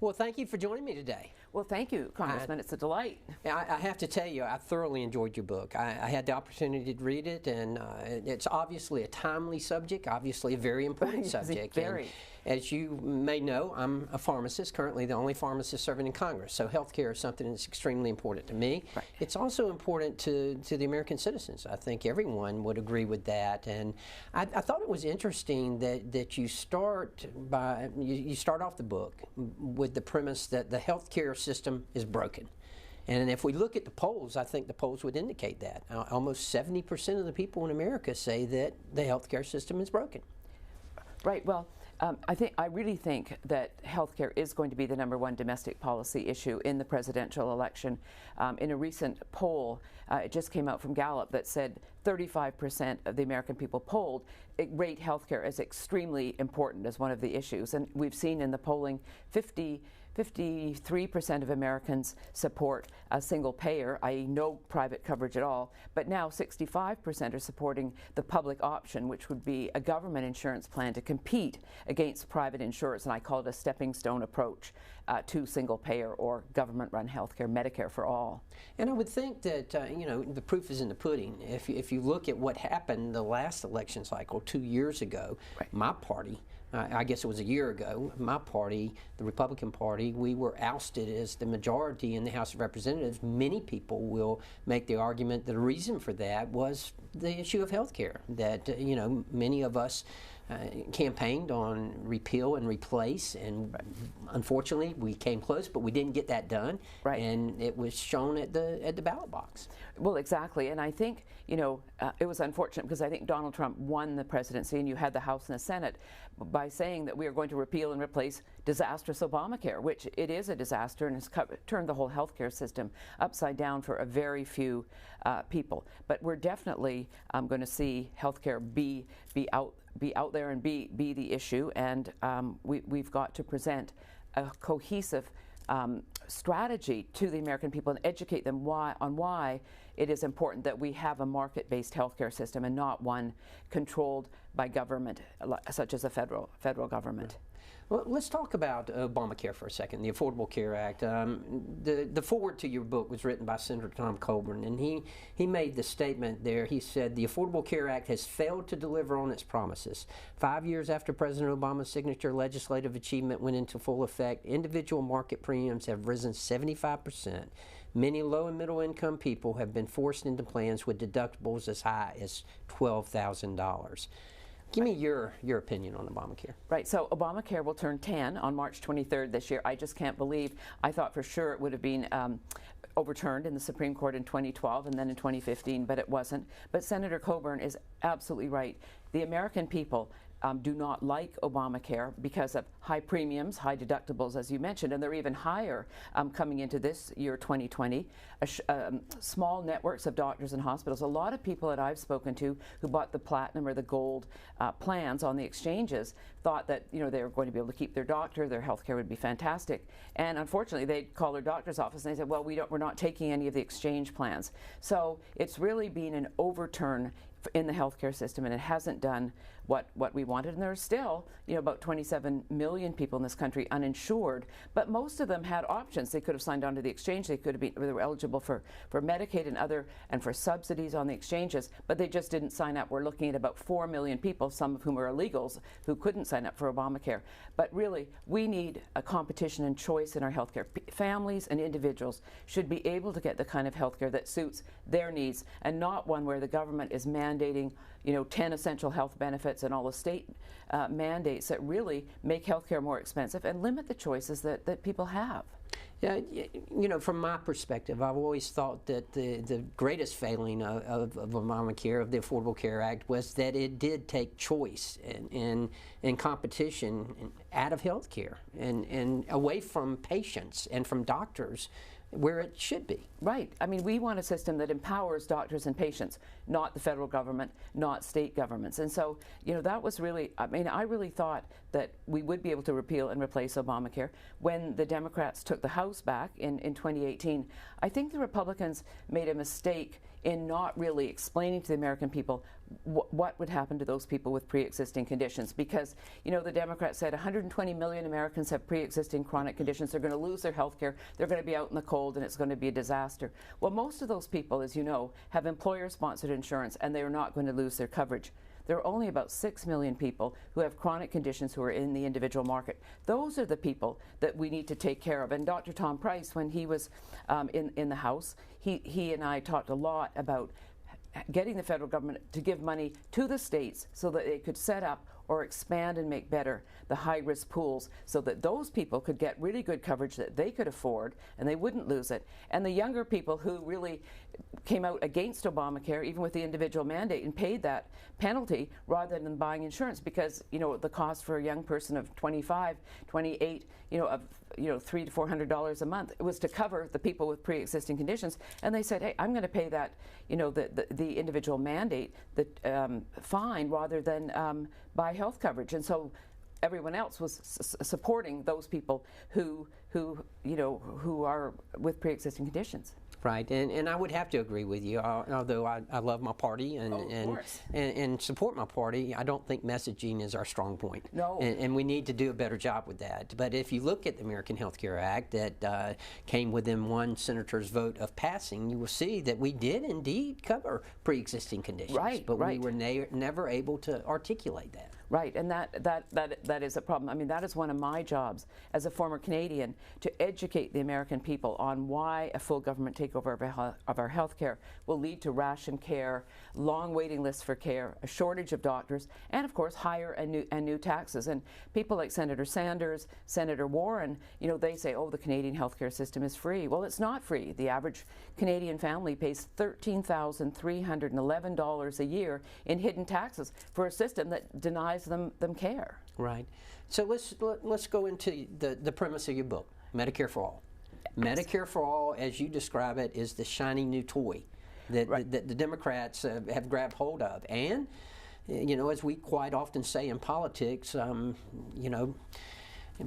Well, thank you for joining me today. Well, thank you, Congressman. It's a delight. I have to tell you, I thoroughly enjoyed your book. I had the opportunity to read it, and it's obviously a timely subject, obviously a very important subject. Very. And as you may know, I'm a pharmacist, currently the only pharmacist serving in Congress. So healthcare is something that's extremely important to me. Right. It's also important to the American citizens. I think everyone would agree with that. And I thought it was interesting that you start off the book with the premise that the healthcare system is broken. And if we look at the polls, I think the polls would indicate that. Almost 70% of the people in America say that the healthcare system is broken. Right. Well, I really think that healthcare is going to be the #1 domestic policy issue in the presidential election. In a recent poll, it just came out from Gallup that said 35% of the American people polled rate healthcare as extremely important as one of the issues. And we've seen in the polling 53% of Americans support a single payer, i.e. no private coverage at all, but now 65% are supporting the public option, which would be a government insurance plan to compete against private insurers, and I call it a stepping stone approach to single payer or government-run healthcare, Medicare for all. And I would think that, the proof is in the pudding. If you look at what happened the last election cycle 2 years ago, right. My party, I guess it was a year ago, my party, the Republican Party, we were ousted as the majority in the House of Representatives. Many people will make the argument that the reason for that was the issue of health care, that, many of us campaigned on repeal and replace, and unfortunately we came close, but we didn't get that done. Right. And it was shown at the ballot box. Well, exactly. And I think, it was unfortunate because I think Donald Trump won the presidency, and you had the House and the Senate, by saying that we are going to repeal and replace disastrous Obamacare, which it is a disaster and has turned the whole healthcare system upside down for a very few people. But we're definitely going to see healthcare be out there and be the issue, and we've got to present a cohesive strategy to the American people and educate them on why it is important that we have a market-based healthcare system and not one controlled by government, such as the federal government. Well, let's talk about Obamacare for a second, the Affordable Care Act. The foreword to your book was written by Senator Tom Coburn, and he made the statement there. He said, the Affordable Care Act has failed to deliver on its promises. 5 years after President Obama's signature, legislative achievement went into full effect. Individual market premiums have risen 75%. Many low and middle income people have been forced into plans with deductibles as high as $12,000. Give me your opinion on Obamacare. Right, so Obamacare will turn 10 on March 23rd this year. I just can't believe, I thought for sure it would have been overturned in the Supreme Court in 2012 and then in 2015, but it wasn't. But Senator Coburn is absolutely right. The American people do not like Obamacare because of high premiums, high deductibles, as you mentioned, and they're even higher coming into this year, 2020. Small networks of doctors and hospitals. A lot of people that I've spoken to who bought the platinum or the gold plans on the exchanges thought that they were going to be able to keep their doctor, their health care would be fantastic, and unfortunately they'd call their doctor's office and they said, well, we're not taking any of the exchange plans. So it's really been an overturn in the healthcare system, and it hasn't done what we wanted. And there are still, about 27 million people in this country uninsured, but most of them had options. They could have signed on to the exchange. They were eligible for Medicaid and for subsidies on the exchanges, but they just didn't sign up. We're looking at about 4 million people, some of whom are illegals, who couldn't sign up for Obamacare. But really, we need a competition and choice in our healthcare. Families and individuals should be able to get the kind of healthcare that suits their needs, and not one where the government is mandating 10 essential health benefits and all the state mandates that really make healthcare more expensive and limit the choices that people have. Yeah, from my perspective, I've always thought that the greatest failing of Obamacare, of the Affordable Care Act, was that it did take choice and competition out of health care and away from patients and from doctors, where it should be. Right. I mean, we want a system that empowers doctors and patients, not the federal government, not state governments. And so, that was really, I really thought that we would be able to repeal and replace Obamacare. When the Democrats took the House back in 2018, I think the Republicans made a mistake in not really explaining to the American people what would happen to those people with pre-existing conditions, because the Democrats said 120 million Americans have pre-existing chronic conditions. They're going to lose their health care. They're going to be out in the cold, and it's going to be a disaster. Well, most of those people, as you know, have employer-sponsored insurance, and they are not going to lose their coverage. There are only about 6 million people who have chronic conditions who are in the individual market. Those are the people that we need to take care of. And Dr. Tom Price, when he was in the House, he and I talked a lot about getting the federal government to give money to the states so that they could set up or expand and make better the high-risk pools so that those people could get really good coverage that they could afford and they wouldn't lose it. And the younger people who really came out against Obamacare, even with the individual mandate, and paid that penalty rather than buying insurance, because the cost for a young person of 25, 28, of $300 to $400 a month, it was to cover the people with pre-existing conditions. And they said, hey, I'm going to pay that, the individual mandate, the fine, rather than buy health coverage. And so everyone else was supporting those people who are with pre-existing conditions. Right, and I would have to agree with you. Although I love my party and support my party, I don't think messaging is our strong point. No. And we need to do a better job with that. But if you look at the American Health Care Act that came within one senator's vote of passing, you will see that we did indeed cover pre-existing conditions. Right, but right. we were never able to articulate that. Right, and that is a problem. I mean, that is one of my jobs as a former Canadian, to educate the American people on why a full government takeover of our health care will lead to ration care, long waiting lists for care, a shortage of doctors, and of course higher and new taxes. And people like Senator Sanders, Senator Warren, they say, oh, the Canadian healthcare system is free. Well, it's not free. The average Canadian family pays $13,311 a year in hidden taxes for a system that denies them care. Right. So let's go into the premise of your book, Medicare for All. Medicare for All, as you describe it, is the shiny new toy that, right. that the Democrats have grabbed hold of. And, as we quite often say in politics,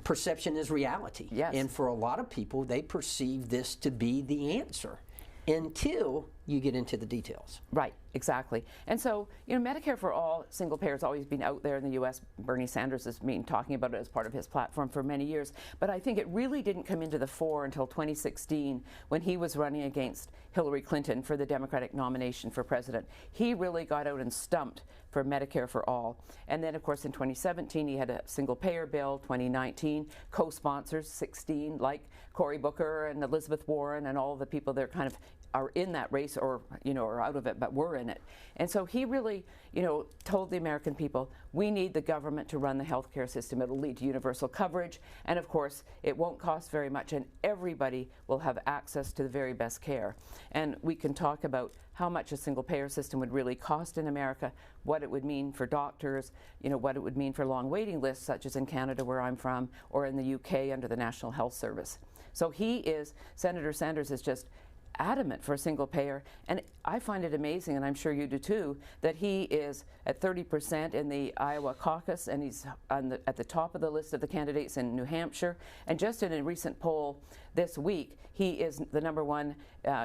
perception is reality. Yes. And for a lot of people, they perceive this to be the answer until you get into the details. Right, exactly. And so, Medicare for All, single payer, has always been out there in the U.S. Bernie Sanders has been talking about it as part of his platform for many years. But I think it really didn't come into the fore until 2016, when he was running against Hillary Clinton for the Democratic nomination for president. He really got out and stumped for Medicare for All. And then, of course, in 2017, he had a single payer bill. 2019, co-sponsors, 16, like Cory Booker and Elizabeth Warren and all of the people that kind of are in that race or out of it, but were in it. And so he really, told the American people, we need the government to run the healthcare system. It'll lead to universal coverage, and of course, it won't cost very much, and everybody will have access to the very best care. And we can talk about how much a single-payer system would really cost in America, what it would mean for doctors, what it would mean for long waiting lists, such as in Canada, where I'm from, or in the UK under the National Health Service. So Senator Sanders is just adamant for a single payer, and I find it amazing, and I'm sure you do too, that he is at 30% in the Iowa caucus, and he's at the top of the list of the candidates in New Hampshire. And just in a recent poll this week, he is the #1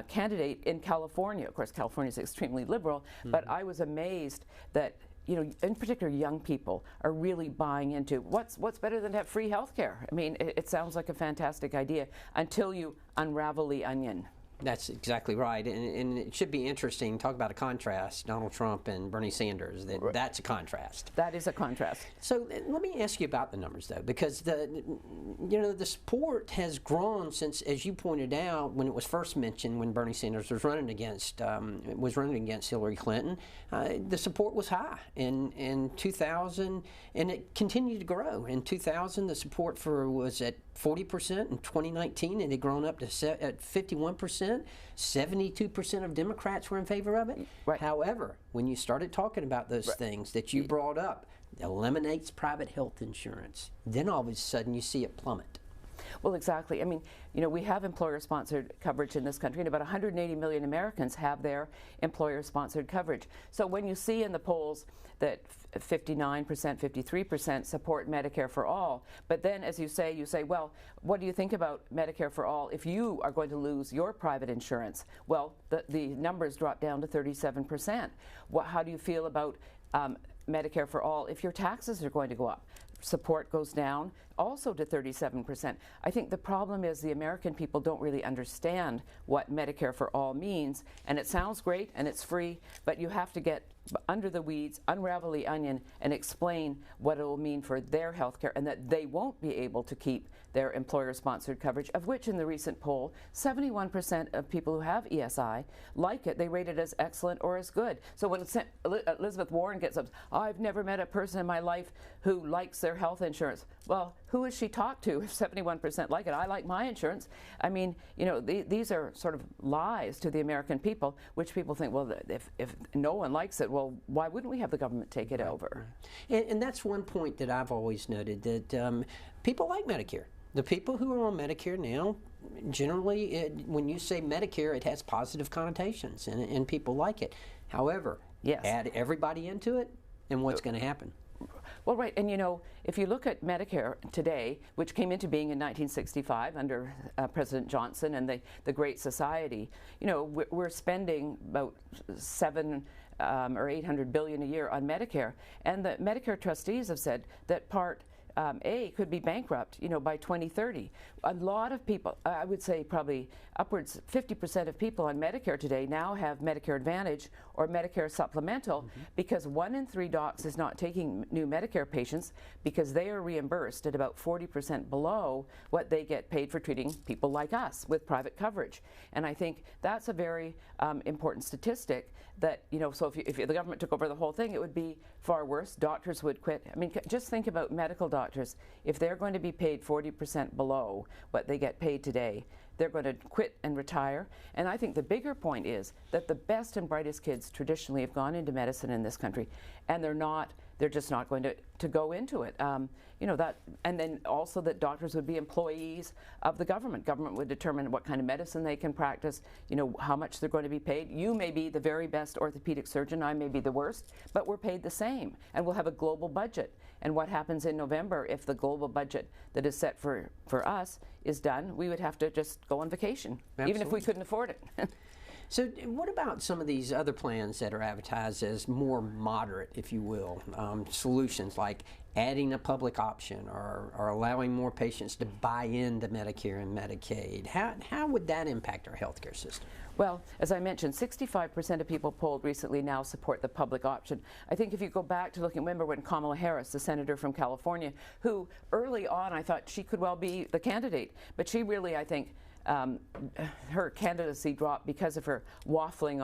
candidate in California. Of course, California is extremely liberal, but I was amazed that in particular, young people are really buying into what's better than to have free health care. I mean, it sounds like a fantastic idea until you unravel the onion. That's exactly right, and it should be interesting. Talk about a contrast, Donald Trump and Bernie Sanders. That's a contrast. That is a contrast. So let me ask you about the numbers, though, because the support has grown since, as you pointed out, when it was first mentioned, when Bernie Sanders was running against Hillary Clinton, the support was high in 2000, and it continued to grow. In 2000, the support was at 40%. In 2019, it had grown up to at 51%. 72% of Democrats were in favor of it. Right. However, when you started talking about those things that you brought up, eliminates private health insurance, then all of a sudden you see it plummet. Well, exactly. I mean, you know, we have employer-sponsored coverage in this country, and about 180 million Americans have their employer-sponsored coverage. So when you see in the polls that 59%, 53% support Medicare for all, but then, as you say, well, what do you think about Medicare for all if you are going to lose your private insurance? Well, the numbers drop down to 37%. How do you feel about Medicare for all if your taxes are going to go up? Support goes down also to 37%. I think the problem is the American people don't really understand what Medicare for all means, and it sounds great and it's free, but you have to get under the weeds, unravel the onion, and explain what it will mean for their health care, and that they won't be able to keep their employer-sponsored coverage, of which in the recent poll, 71% of people who have ESI like it. They rate it as excellent or as good. So when Elizabeth Warren gets up, I've never met a person in my life who likes their health insurance. Well, who has she talked to if 71% like it? I like my insurance. I mean, you know, these are sort of lies to the American people, which people think, well, if no one likes it, well, why wouldn't we have the government take it over? And that's one point that I've always noted, that people like Medicare. The people who are on Medicare now, generally, when you say Medicare, it has positive connotations, and people like it. However, yes, add everybody into it, and what's going to happen? Well, right, and you know, if you look at Medicare today, which came into being in 1965 under President Johnson and the Great Society, you know, we're spending about $700 or $800 billion a year on Medicare, and the Medicare trustees have said that Part A could be bankrupt, you know, by 2030. A lot of people, I would say probably upwards 50% of people on Medicare today now have Medicare Advantage or Medicare Supplemental, because 1 in 3 docs is not taking new Medicare patients because they are reimbursed at about 40% below what they get paid for treating people like us with private coverage. And I think that's a very important statistic that, you know, so if the government took over the whole thing, it would be far worse. Doctors would quit. I mean, just think about medical doctors. If they're going to be paid 40% below what they get paid today, they're going to quit and retire. And I think the bigger point is that the best and brightest kids traditionally have gone into medicine in this country, and they're just not going to go into it. You know, that, and then also that doctors would be employees of the government. Government would determine what kind of medicine they can practice, you know, how much they're going to be paid. You may be the very best orthopedic surgeon, I may be the worst, but we're paid the same, and we'll have a global budget. And what happens in November if the global budget that is set for us is done? We would have to just go on vacation, Absolutely. Even if we couldn't afford it. So what about some of these other plans that are advertised as more moderate, if you will, solutions like adding a public option or allowing more patients to buy into Medicare and Medicaid? How would that impact our healthcare system? Well, as I mentioned, 65% of people polled recently now support the public option. I think if you go back to remember when Kamala Harris, the senator from California, who early on I thought she could well be the candidate, but she really, I think, her candidacy dropped because of her waffling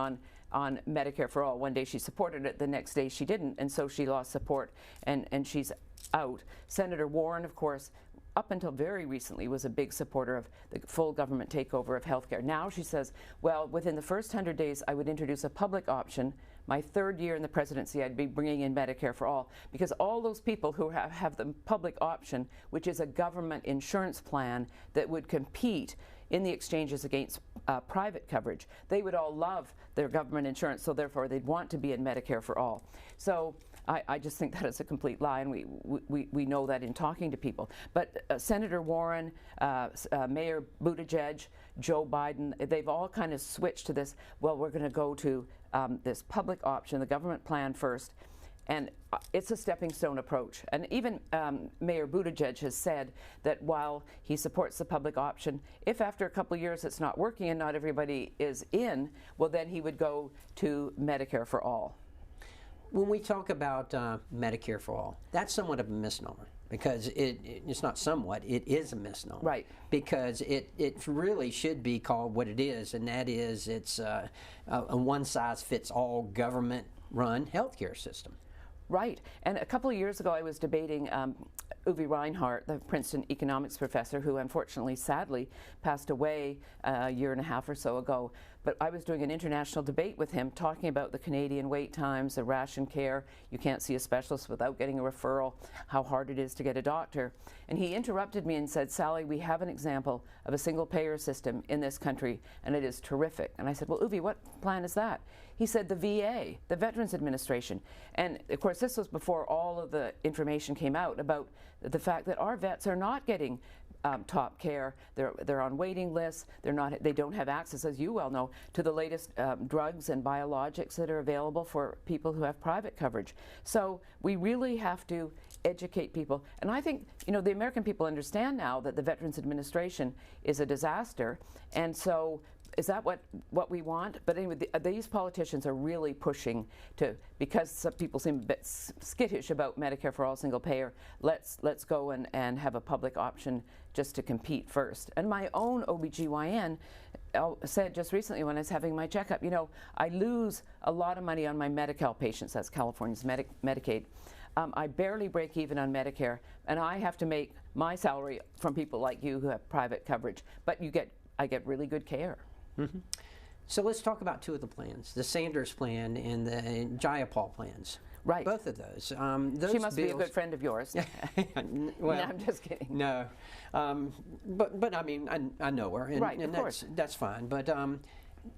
on Medicare for all. One day she supported it, the next day she didn't, and so she lost support, and she's out. Senator Warren, of course, up until very recently was a big supporter of the full government takeover of healthcare. Now she says, well, within the first 100 days I would introduce a public option. My 3rd year in the presidency, I'd be bringing in Medicare for all, because all those people who have the public option, which is a government insurance plan that would compete in the exchanges against private coverage, they would all love their government insurance, so therefore they'd want to be in Medicare for all. So I just think that is a complete lie, and we know that in talking to people. But Senator Warren, Mayor Buttigieg, Joe Biden, they've all kind of switched to this, well, we're going to go to this public option, the government plan first, and it's a stepping stone approach. And even Mayor Buttigieg has said that while he supports the public option, if after a couple of years it's not working and not everybody is in, well, then he would go to Medicare for all. When we talk about Medicare for all, that's somewhat of a misnomer, because it's not somewhat, it is a misnomer. Right. Because it really should be called what it is, and that is it's a one-size-fits-all government-run healthcare system. Right. And a couple of years ago I was debating Uwe Reinhardt, the Princeton economics professor, who unfortunately, sadly, passed away a year and a half or so ago. but I was doing an international debate with him talking about the Canadian wait times, the ration care, you can't see a specialist without getting a referral, how hard it is to get a doctor. And he interrupted me and said, Sally, we have an example of a single payer system in this country, and it is terrific. And I said, well, Uwe, what plan is that? He said the VA, the Veterans Administration. And of course, this was before all of the information came out about the fact that our vets are not getting top care. They're on waiting lists. They don't have access, as you well know, to the latest drugs and biologics that are available for people who have private coverage. So we really have to educate people. And I think, you know, the American people understand now that the Veterans Administration is a disaster. And so is that what we want? But anyway, these politicians are really pushing to, because some people seem a bit skittish about Medicare for all single payer, let's go and have a public option just to compete first. And my own OBGYN said just recently when I was having my checkup, you know, I lose a lot of money on my Medi-Cal patients, that's California's Medicaid. I barely break even on Medicare, and I have to make my salary from people like you who have private coverage. But I get really good care. Mm-hmm. So let's talk about two of the plans, the Sanders plan and the Jayapal plans. Right. Both of those. She must be a good friend of yours. Well, no, I'm just kidding. No. But I mean, I know her, and, right, and of course. that's fine. But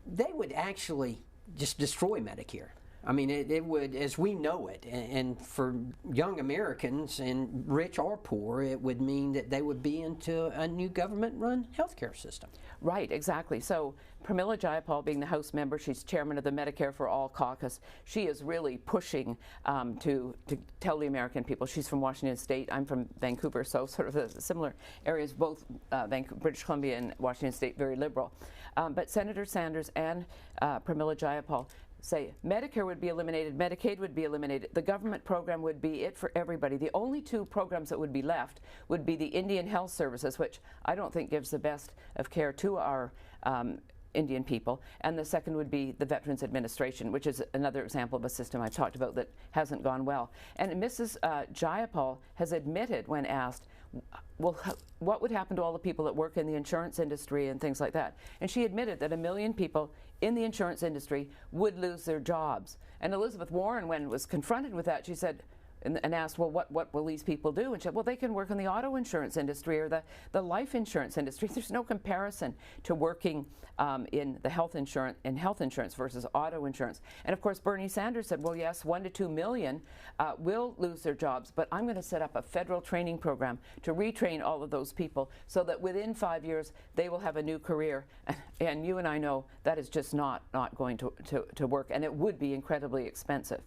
they would actually just destroy Medicare. I mean, it would, as we know it, and for young Americans, and rich or poor, it would mean that they would be into a new government-run healthcare system. Right, exactly. So Pramila Jayapal, being the House member, she's chairman of the Medicare for All caucus. She is really pushing to tell the American people. She's from Washington State. I'm from Vancouver, so sort of a similar areas, both British Columbia and Washington State, very liberal. But Senator Sanders and Pramila Jayapal say Medicare would be eliminated, Medicaid would be eliminated, the government program would be it for everybody. The only two programs that would be left would be the Indian Health Services, which I don't think gives the best of care to our Indian people, and the second would be the Veterans Administration, which is another example of a system I've talked about that hasn't gone well. And Mrs. Jayapal has admitted when asked, well, what would happen to all the people that work in the insurance industry and things like that? And she admitted that 1 million people in the insurance industry would lose their jobs. And Elizabeth Warren, when was confronted with that, she said, and asked, well, what will these people do? And she said, well, they can work in the auto insurance industry or the life insurance industry. There's no comparison to working in the health insurance versus auto insurance. And of course, Bernie Sanders said, well, yes, 1 to 2 million will lose their jobs, but I'm going to set up a federal training program to retrain all of those people so that within 5 years they will have a new career. And you and I know that is just not going to work, and it would be incredibly expensive.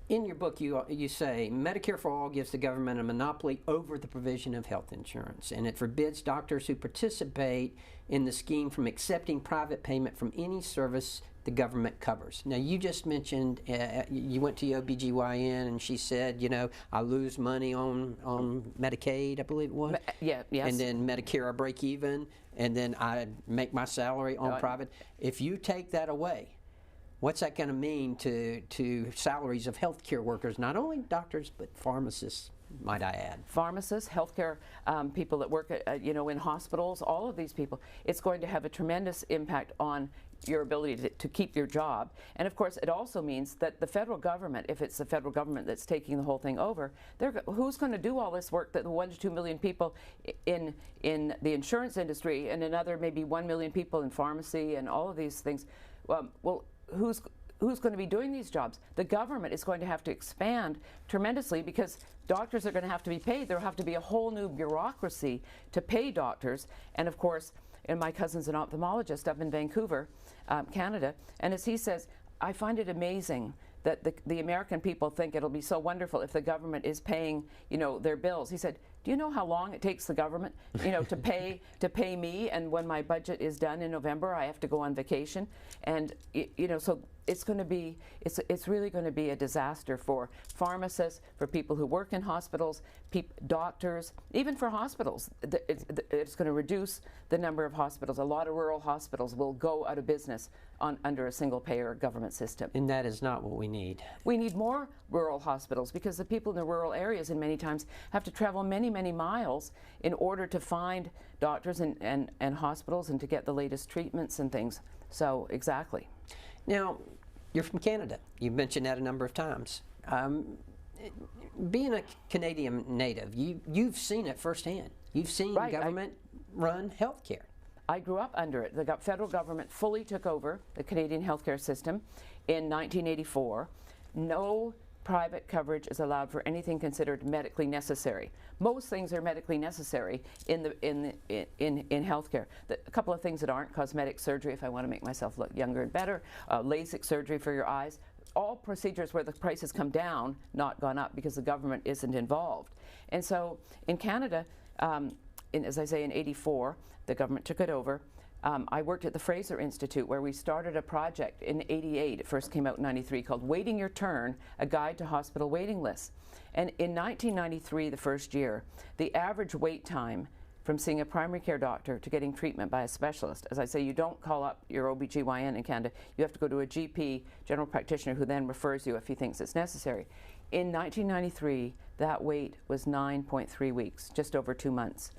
In your book, you say Medicare for All gives the government a monopoly over the provision of health insurance, and it forbids doctors who participate in the scheme from accepting private payment from any service the government covers. Now, you just mentioned you went to your OBGYN, and she said, you know, I lose money on Medicaid, I believe it was. Yes. And then Medicare, I break even, and then I make my salary on private. If you take that away, what's that going to mean to salaries of healthcare workers, not only doctors, but pharmacists, might I add? Pharmacists, healthcare people that work at, in hospitals, all of these people. It's going to have a tremendous impact on your ability to keep your job. And of course, it also means that the federal government, if it's the federal government that's taking the whole thing over, who's going to do all this work that the 1 to 2 million people in the insurance industry and another maybe 1 million people in pharmacy and all of these things, well, who's going to be doing these jobs? The government is going to have to expand tremendously because doctors are going to have to be paid. There will have to be a whole new bureaucracy to pay doctors. And of course, and my cousin's an ophthalmologist up in Vancouver, Canada, and as he says, I find it amazing that the American people think it'll be so wonderful if the government is paying, their bills. He said, do you know how long it takes the government, to pay me? And when my budget is done in November, I have to go on vacation. And, so it's going to be, it's really going to be a disaster for pharmacists, for people who work in hospitals, doctors, even for hospitals. It's going to reduce the number of hospitals. A lot of rural hospitals will go out of business under a single-payer government system. And that is not what we need. We need more rural hospitals because the people in the rural areas, and many times, have to travel many, many miles in order to find doctors and hospitals and to get the latest treatments and things. So, exactly. Now, you're from Canada. You've mentioned that a number of times. Being a Canadian native, you've seen it firsthand. You've seen government-run health care. I grew up under it. The federal government fully took over the Canadian healthcare system in 1984. No private coverage is allowed for anything considered medically necessary. Most things are medically necessary in healthcare. A couple of things that aren't: cosmetic surgery, if I want to make myself look younger and better, LASIK surgery for your eyes. All procedures where the prices come down, not gone up, because the government isn't involved. And so in Canada, as I say, in '84, the government took it over. I worked at the Fraser Institute, where we started a project in '88. It first came out in '93, called Waiting Your Turn, a guide to hospital waiting lists. And in 1993, the first year, the average wait time from seeing a primary care doctor to getting treatment by a specialist. As I say, you don't call up your OBGYN in Canada. You have to go to a GP, general practitioner, who then refers you if he thinks it's necessary. In 1993, that wait was 9.3 weeks, just over 2 months.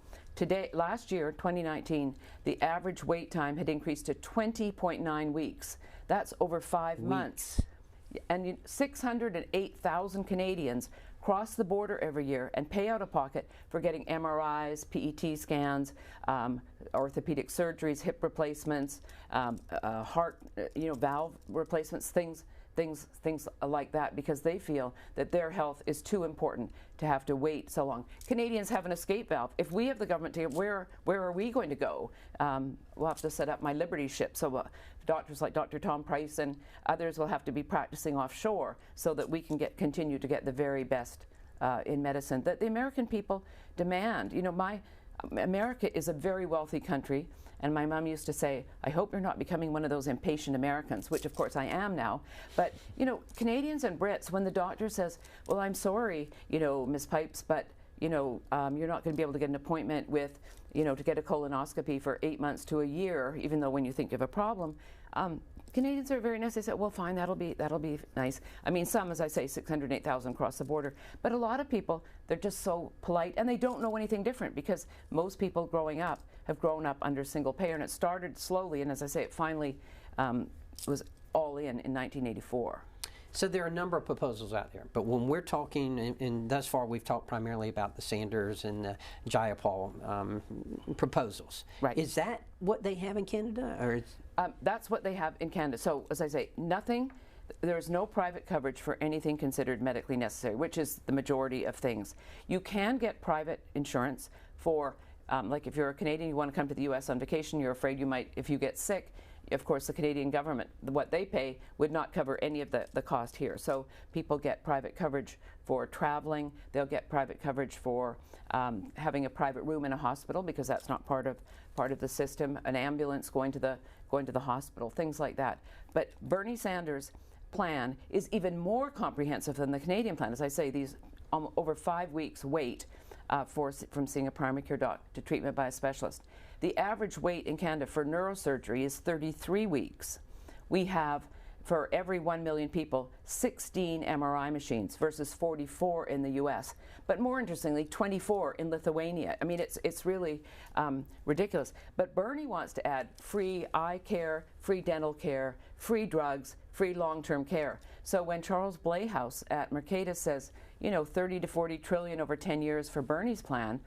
Last year, 2019, the average wait time had increased to 20.9 weeks. That's over 5 months. And 608,000 Canadians cross the border every year and pay out of pocket for getting MRIs, PET scans, orthopedic surgeries, hip replacements, heart, valve replacements, things like that, because they feel that their health is too important to have to wait so long. Canadians have an escape valve. If we have the government to, where are we going to go? We'll have to set up my Liberty ship. So doctors like Dr. Tom Price and others will have to be practicing offshore so that we can continue to get the very best in medicine that the American people demand. America is a very wealthy country, and my mom used to say, I hope you're not becoming one of those impatient Americans, which of course I am now. But, Canadians and Brits, when the doctor says, well, I'm sorry, Ms. Pipes, but, you're not going to be able to get an appointment with, to get a colonoscopy for 8 months to a year, even though when you think of a problem, Canadians are very nice. They say, well, fine, that'll be nice. I mean, some, as I say, 608,000 cross the border. But a lot of people, they're just so polite, and they don't know anything different, because most people growing up have grown up under single payer, and it started slowly, and as I say, it finally was all in 1984. So there are a number of proposals out there, but when we're talking, and thus far we've talked primarily about the Sanders and the Jayapal proposals. Right. Is that what they have in Canada, or? That's what they have in Canada. So, as I say, there's no private coverage for anything considered medically necessary, which is the majority of things. You can get private insurance for, like if you're a Canadian, you want to come to the U.S. on vacation, you're afraid you might, if you get sick, of course the Canadian government, what they pay would not cover any of the cost here. So people get private coverage for traveling. They'll get private coverage for having a private room in a hospital, because that's not part of the system. An ambulance going to the hospital, things like that. But Bernie Sanders' plan is even more comprehensive than the Canadian plan. As I say, these over 5 weeks wait from seeing a primary care doc to treatment by a specialist. The average wait in Canada for neurosurgery is 33 weeks. We have, for every 1 million people, 16 MRI machines versus 44 in the US. But more interestingly, 24 in Lithuania. I mean, it's really ridiculous. But Bernie wants to add free eye care, free dental care, free drugs, free long-term care. So when Charles Blehaus at Mercatus says, 30 to 40 trillion over 10 years for Bernie's plan,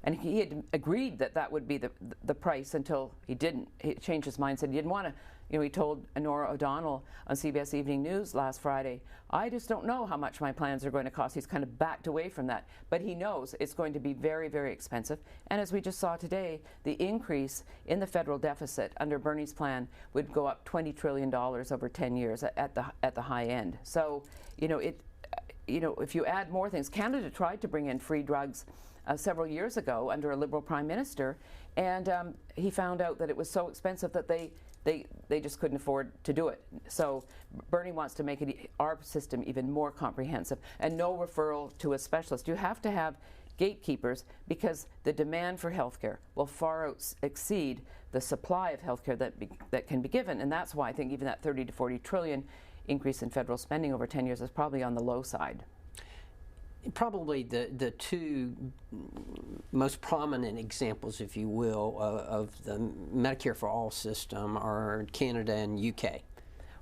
and he had agreed that would be the price until he didn't. He changed his mind, said he didn't want to. He told Nora O'Donnell on CBS Evening News last Friday, I just don't know how much my plans are going to cost. He's kind of backed away from that. But he knows it's going to be very, very expensive. And as we just saw today, the increase in the federal deficit under Bernie's plan would go up $20 trillion over 10 years at the high end. So, if you add more things, Canada tried to bring in free drugs several years ago under a Liberal Prime Minister, and he found out that it was so expensive that they they just couldn't afford to do it. So Bernie wants to make our system even more comprehensive, and no referral to a specialist. You have to have gatekeepers because the demand for healthcare will far exceed the supply of healthcare that can be given, and that's why I think even that 30 to 40 trillion increase in federal spending over 10 years is probably on the low side. Probably the two most prominent examples, if you will, of the Medicare for All system are Canada and UK.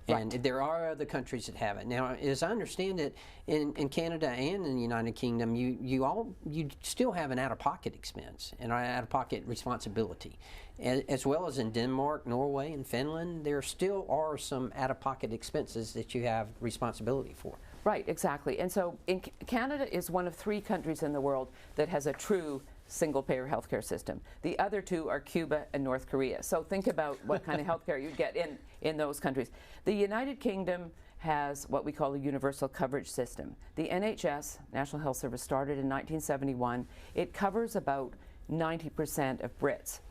And there are other countries that have it. Now, as I understand it, in Canada and in the United Kingdom, you still have an out-of-pocket expense and an out-of-pocket responsibility. As well as in Denmark, Norway, and Finland, there still are some out-of-pocket expenses that you have responsibility for. Right, exactly. And so Canada is one of 3 countries in the world that has a true single-payer healthcare system. The other 2 are Cuba and North Korea. So think about what kind of healthcare you get in those countries. The United Kingdom has what we call a universal coverage system. The NHS, National Health Service, started in 1971. It covers about 90% of Brits.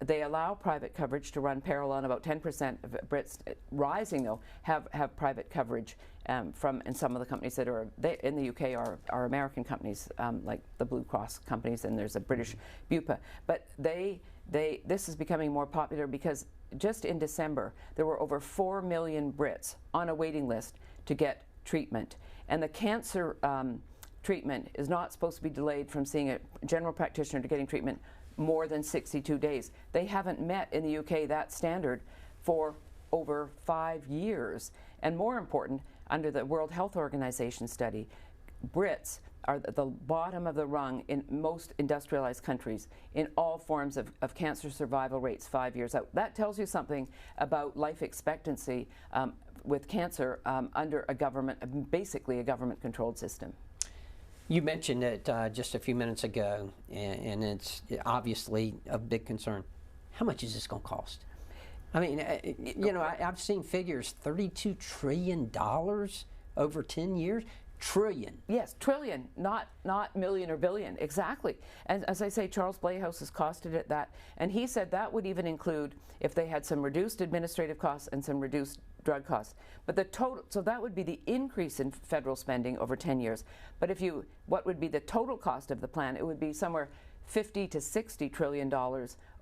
They allow private coverage to run parallel, and about 10% of Brits, rising though, have private coverage from, and some of the companies that are in the UK are American companies, like the Blue Cross companies, and there's a British BUPA. But this is becoming more popular because just in December there were over 4 million Brits on a waiting list to get treatment, and the cancer treatment is not supposed to be delayed from seeing a general practitioner to getting treatment more than 62 days. They haven't met in the UK that standard for over 5 years. And more important, under the World Health Organization study, Brits are at the bottom of the rung in most industrialized countries in all forms of cancer survival rates 5 years out. That tells you something about life expectancy with cancer under a government, basically a government-controlled system. You mentioned it just a few minutes ago, and it's obviously a big concern. How much is this going to cost? I mean, you know, I've seen figures, $32 trillion over 10 years. Trillion. Yes, trillion, not million or billion, exactly. And as I say, Charles Blehaus has costed it that, and he said that would even include if they had some reduced administrative costs and some reduced drug costs. But the total, so that would be the increase in federal spending over 10 years. But what would be the total cost of the plan? It would be somewhere $50 to $60 trillion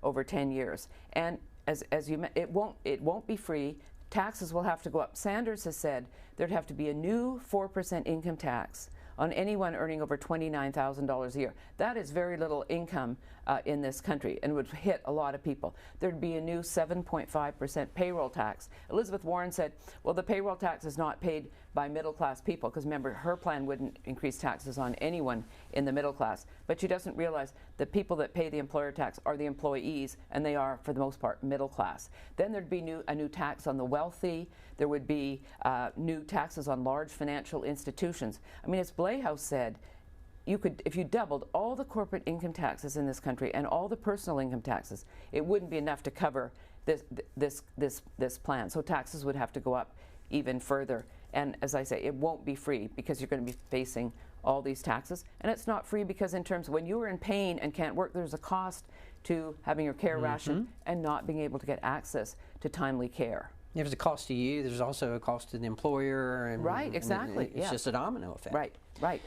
over 10 years. And as it won't be free. Taxes will have to go up. Sanders has said there'd have to be a new 4% income tax on anyone earning over $29,000 a year. That is very little income in this country and would hit a lot of people. There'd be a new 7.5% payroll tax. Elizabeth Warren said, well, the payroll tax is not paid by middle-class people, because remember, her plan wouldn't increase taxes on anyone in the middle class. But she doesn't realize the people that pay the employer tax are the employees, and they are, for the most part, middle class. Then there'd be a new tax on the wealthy. There would be new taxes on large financial institutions. I mean, as Blehaus said, you could, if you doubled all the corporate income taxes in this country and all the personal income taxes, it wouldn't be enough to cover this plan. So taxes would have to go up even further. And as I say, it won't be free because you're going to be facing all these taxes. And it's not free because in terms of when you are in pain and can't work, there's a cost to having your care rationed and not being able to get access to timely care. There's a cost to you. There's also a cost to the employer. And, right, exactly. It's just a domino effect. Right, right.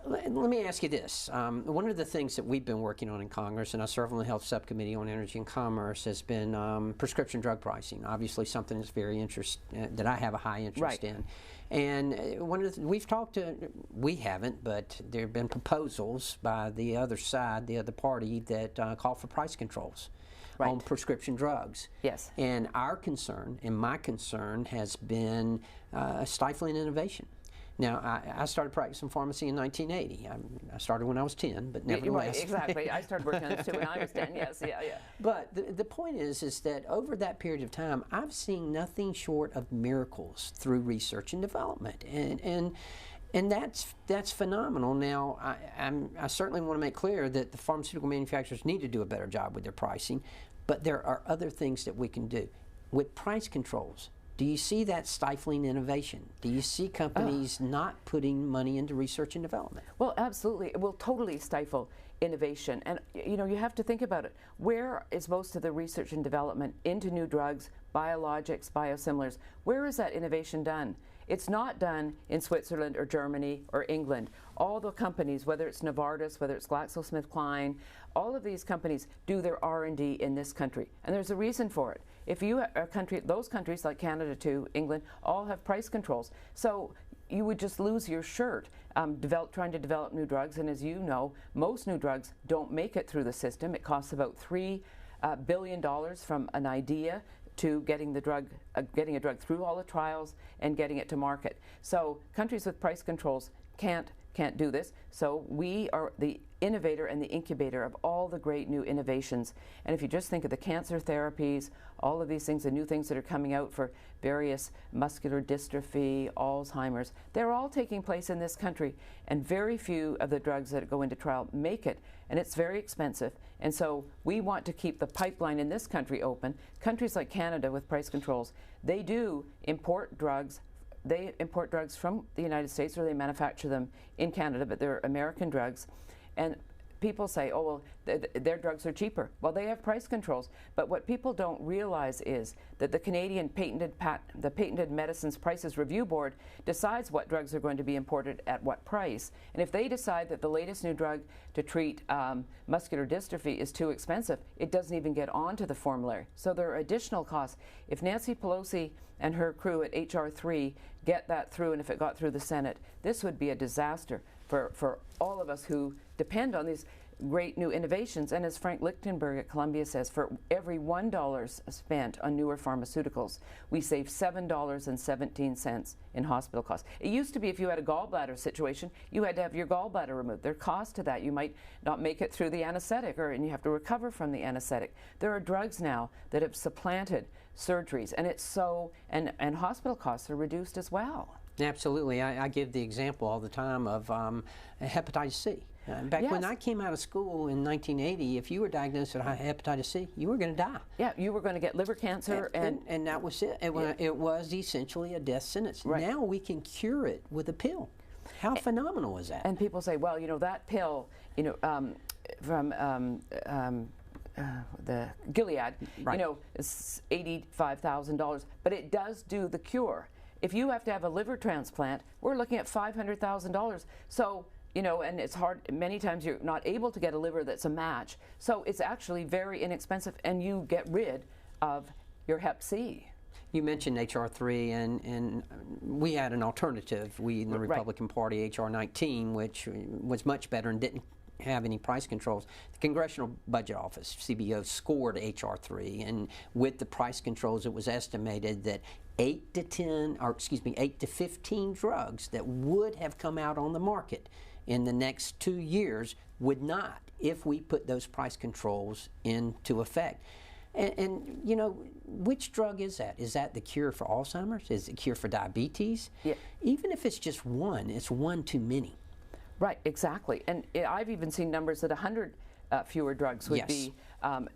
Let me ask you this. One of the things that we've been working on in Congress, and I serve on the Health Subcommittee on Energy and Commerce, has been prescription drug pricing. Obviously something that's very that I have a high interest in. And we haven't, but there have been proposals by the other side, the other party, that call for price controls on prescription drugs. Yes. And our concern, and my concern, has been stifling innovation. Now, I started practicing pharmacy in 1980. I started when I was 10, but nevertheless. Right, exactly. I started working on this too when I was 10, yes, yeah. But the point is that over that period of time, I've seen nothing short of miracles through research and development. And that's phenomenal. Now, I certainly want to make clear that the pharmaceutical manufacturers need to do a better job with their pricing, but there are other things that we can do. With price controls, do you see that stifling innovation? Do you see companies not putting money into research and development? Well, absolutely. It will totally stifle innovation. And you have to think about it. Where is most of the research and development into new drugs, biologics, biosimilars? Where is that innovation done? It's not done in Switzerland or Germany or England. All the companies, whether it's Novartis, whether it's GlaxoSmithKline, all of these companies do their R&D in this country. And there's a reason for it. If you those countries like Canada too, England, all have price controls. So you would just lose your shirt trying to develop new drugs. And as you know, most new drugs don't make it through the system. It costs about $3 billion from an idea to getting a drug through all the trials and getting it to market. So countries with price controls can't do this. So we are the innovator and the incubator of all the great new innovations. And if you just think of the cancer therapies, all of these things, the new things that are coming out for various muscular dystrophy, Alzheimer's, they're all taking place in this country. And very few of the drugs that go into trial make it. And it's very expensive. And so we want to keep the pipeline in this country open. Countries like Canada with price controls, they do import drugs. They import drugs from the United States, or they manufacture them in Canada, but they're American drugs. And people say, oh, well, their drugs are cheaper. Well, they have price controls. But what people don't realize is that the Canadian Patented Medicines Prices Review Board decides what drugs are going to be imported at what price. And if they decide that the latest new drug to treat muscular dystrophy is too expensive, it doesn't even get onto the formulary. So there are additional costs. If Nancy Pelosi and her crew at H.R. 3 get that through, and if it got through the Senate, this would be a disaster for all of us who depend on these great new innovations. And as Frank Lichtenberg at Columbia says, for every $1 spent on newer pharmaceuticals, we save $7.17 in hospital costs. It used to be if you had a gallbladder situation, you had to have your gallbladder removed. There's cost to that. You might not make it through the anesthetic, and you have to recover from the anesthetic. There are drugs now that have supplanted surgeries, and and hospital costs are reduced as well. Absolutely. I give the example all the time of hepatitis C. Back when I came out of school in 1980, if you were diagnosed with hepatitis C, you were going to die. Yeah, you were going to get liver cancer. And that was it. It was essentially a death sentence. Right. Now we can cure it with a pill. How phenomenal is that? And people say, well, that pill, from the Gilead, right, is $85,000, but it does do the cure. If you have to have a liver transplant, we're looking at $500,000. So, and it's hard, many times you're not able to get a liver that's a match. So it's actually very inexpensive, and you get rid of your Hep C. You mentioned H.R. 3, and we had an alternative, we in the Republican Party, H.R. 19, which was much better and didn't have any price controls. The Congressional Budget Office, CBO, scored H.R. 3, and with the price controls, it was estimated that 8 to 15 drugs that would have come out on the market in the next 2 years would not, if we put those price controls into effect. And which drug is that? Is that the cure for Alzheimer's? Is it the cure for diabetes? Yeah. Even if it's just one, it's one too many. Right, exactly. And I've even seen numbers that 100 fewer drugs would be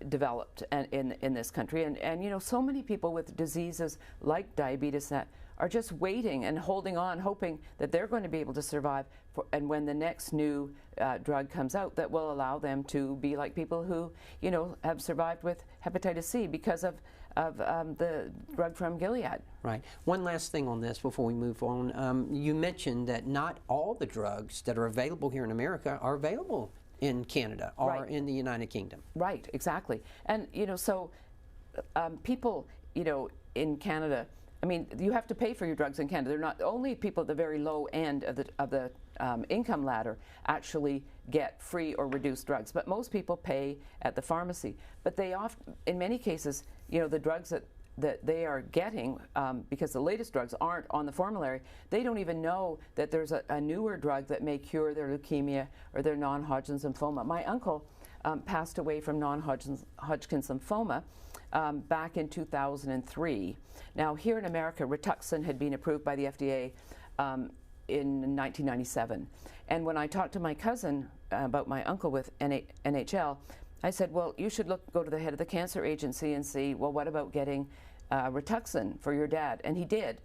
developed in this country. And so many people with diseases like diabetes that are just waiting and holding on, hoping that they're going to be able to survive, and when the next new drug comes out that will allow them to be like people who, have survived with hepatitis C because of the drug from Gilead. Right. One last thing on this before we move on. You mentioned that not all the drugs that are available here in America are available in Canada or in the United Kingdom. Right, exactly. And, so people, in Canada, I mean, you have to pay for your drugs in Canada. They're not only people at the very low end of the income ladder actually get free or reduced drugs, but most people pay at the pharmacy. But they often, in many cases, the drugs that they are getting, because the latest drugs aren't on the formulary, they don't even know that there's a newer drug that may cure their leukemia or their non-Hodgkin's lymphoma. My uncle passed away from non-Hodgkin's lymphoma back in 2003. Now, here in America, Rituxan had been approved by the FDA in 1997. And when I talked to my cousin about my uncle with NHL, I said, well, you should go to the head of the cancer agency and see, well, what about getting Rituxan for your dad? And he did.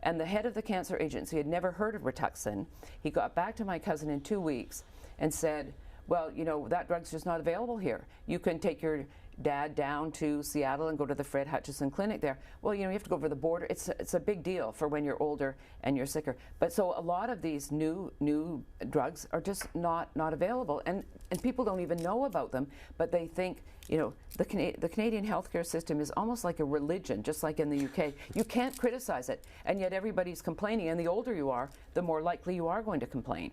And the head of the cancer agency had never heard of Rituxan. He got back to my cousin in 2 weeks and said, well, you know, that drug's just not available here. You can take your dad down to Seattle and go to the Fred Hutchison Clinic there. Well, you know, you have to go over the border. It's a big deal for when you're older and you're sicker. But so a lot of these new drugs are just not available, and people don't even know about them. But they think, you know, the Canadian healthcare system is almost like a religion, just like in the UK. You can't criticize it, and yet everybody's complaining. And the older you are, the more likely you are going to complain.